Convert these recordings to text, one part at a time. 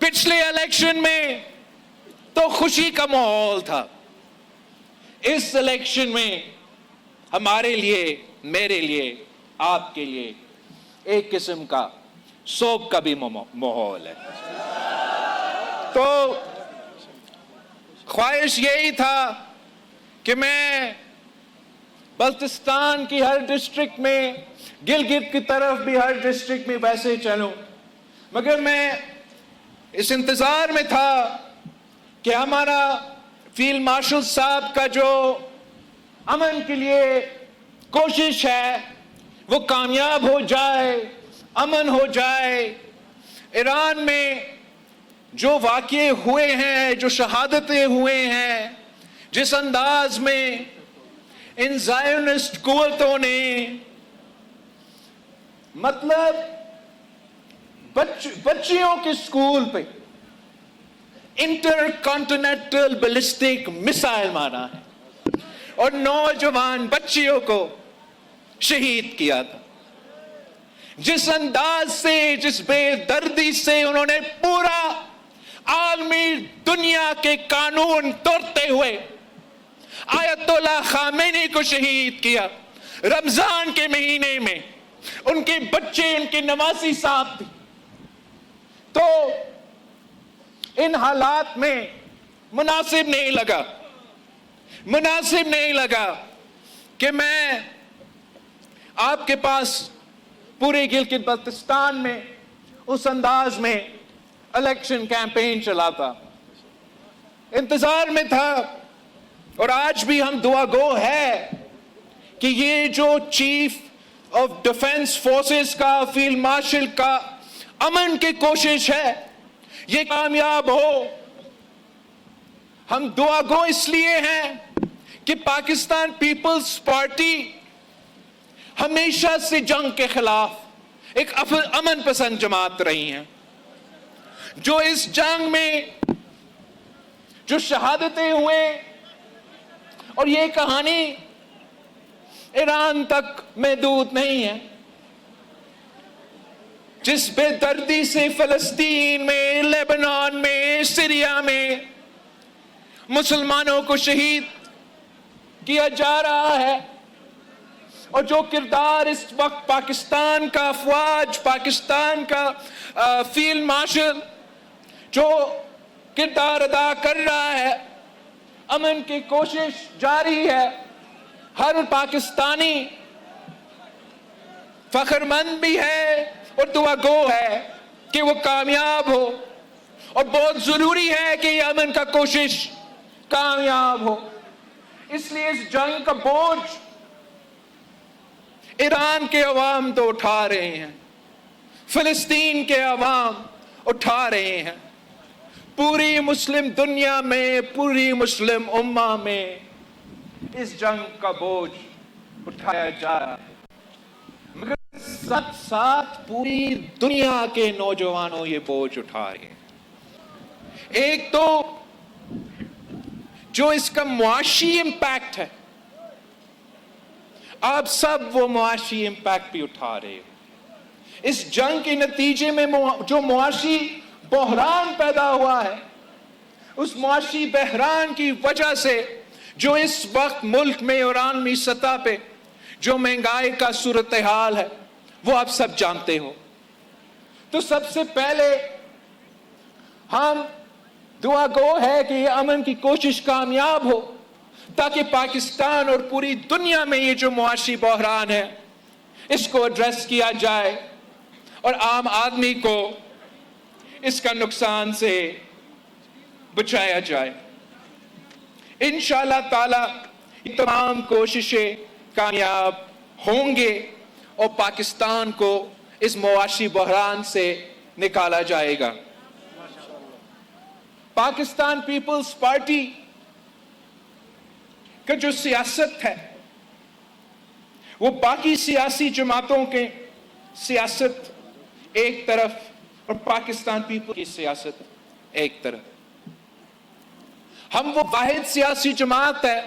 پچھلے الیکشن میں تو خوشی کا ماحول تھا، اس الیکشن میں ہمارے لیے، میرے لیے، آپ کے لیے ایک قسم کا سوگ کا بھی ماحول ہے۔ تو خواہش یہی تھا کہ میں بلتستان کی ہر ڈسٹرکٹ میں، گلگت کی طرف بھی ہر ڈسٹرکٹ میں ویسے چلوں، مگر میں اس انتظار میں تھا کہ ہمارا فیلڈ مارشل صاحب کا جو امن کے لیے کوشش ہے وہ کامیاب ہو جائے، امن ہو جائے۔ ایران میں جو واقعے ہوئے ہیں، جو شہادتیں ہوئے ہیں، جس انداز میں ان زائونسٹ قوتوں نے مطلب بچیوں کے سکول پہ انٹر کانٹیننٹل بیلسٹک میسائل مارا ہے اور نوجوان بچیوں کو شہید کیا تھا، جس انداز سے، جس بے دردی سے انہوں نے پورا عالمی دنیا کے قانون توڑتے ہوئے آیت اللہ خامنی کو شہید کیا رمضان کے مہینے میں، ان کے بچے، ان کے نوازی صاحب تھے۔ تو ان حالات میں مناسب نہیں لگا کہ میں آپ کے پاس پورے گلگت بلتستان میں اس انداز میں الیکشن کیمپین چلاتا، انتظار میں تھا۔ اور آج بھی ہم دعا گو ہے کہ یہ جو چیف آف ڈیفنس فورسز کا، فیلڈ مارشل کا امن کی کوشش ہے یہ کامیاب ہو۔ ہم دعا گو اس لیے ہیں کہ پاکستان پیپلز پارٹی ہمیشہ سے جنگ کے خلاف ایک امن پسند جماعت رہی ہیں، جو اس جنگ میں جو شہادتیں ہوئے، اور یہ کہانی ایران تک محدود نہیں ہے، جس بے دردی سے فلسطین میں، لیبنان میں، سیریا میں مسلمانوں کو شہید کیا جا رہا ہے، اور جو کردار اس وقت پاکستان کا افواج، پاکستان کا فیلڈ مارشل جو کردار ادا کر رہا ہے، امن کی کوشش جاری ہے۔ ہر پاکستانی فخر مند بھی ہے اور دعا گو ہے کہ وہ کامیاب ہو، اور بہت ضروری ہے کہ یہ امن کا کوشش کامیاب ہو۔ اس لیے اس جنگ کا بوجھ ایران کے عوام تو اٹھا رہے ہیں، فلسطین کے عوام اٹھا رہے ہیں، پوری مسلم دنیا میں، پوری مسلم امہ میں اس جنگ کا بوجھ اٹھایا جا رہا ہے، مگر ساتھ ساتھ پوری دنیا کے نوجوانوں یہ بوجھ اٹھا رہے ہیں۔ ایک تو جو اس کا معاشی امپیکٹ ہے، آپ سب وہ معاشی امپیکٹ بھی اٹھا رہے ہیں۔ اس جنگ کے نتیجے میں جو معاشی بحران پیدا ہوا ہے، اس معاشی بحران کی وجہ سے جو اس وقت ملک میں اور عالمی سطح پہ جو مہنگائی کا صورتحال ہے وہ آپ سب جانتے ہو۔ تو سب سے پہلے ہم دعا گو ہے کہ یہ امن کی کوشش کامیاب ہو، تاکہ پاکستان اور پوری دنیا میں یہ جو معاشی بحران ہے اس کو ایڈریس کیا جائے اور عام آدمی کو اس کا نقصان سے بچایا جائے۔ انشاءاللہ تعالی یہ تمام کوششیں کامیاب ہوں گے اور پاکستان کو اس معاشی بحران سے نکالا جائے گا۔ پاکستان پیپلز پارٹی کا جو سیاست ہے وہ باقی سیاسی جماعتوں کے سیاست ایک طرف اور پاکستان پیپل کی سیاست ایک طرف۔ ہم وہ واحد سیاسی جماعت ہے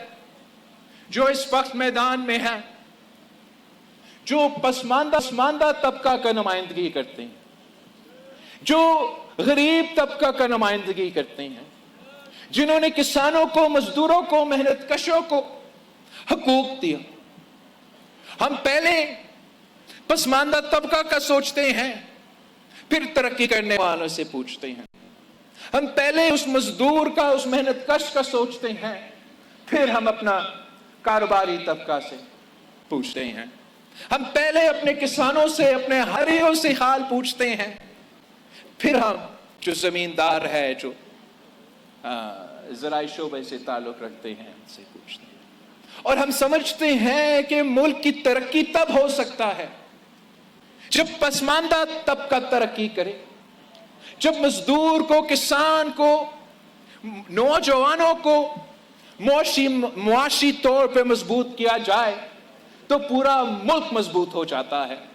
جو اس وقت میدان میں ہے، جو پسماندہ طبقہ کا نمائندگی کرتے ہیں، جو غریب طبقہ کا نمائندگی کرتے ہیں، جنہوں نے کسانوں کو، مزدوروں کو، محنت کشوں کو حقوق دیا۔ ہم پہلے پسماندہ طبقہ کا سوچتے ہیں، پھر ترقی کرنے والوں سے پوچھتے ہیں۔ ہم پہلے اس مزدور کا، اس محنت کش کا سوچتے ہیں، پھر ہم اپنا کاروباری طبقہ سے پوچھتے ہیں۔ ہم پہلے اپنے کسانوں سے، اپنے ہریوں سے حال پوچھتے ہیں، پھر ہم جو زمیندار ہے، جو زرعی شعبے سے تعلق رکھتے ہیں، ان سے پوچھتے ہیں۔ اور ہم سمجھتے ہیں کہ ملک کی ترقی تب ہو سکتا ہے جب پسماندہ طبقہ ترقی کرے، جب مزدور کو، کسان کو، نوجوانوں کو معاشی طور پہ مضبوط کیا جائے تو پورا ملک مضبوط ہو جاتا ہے۔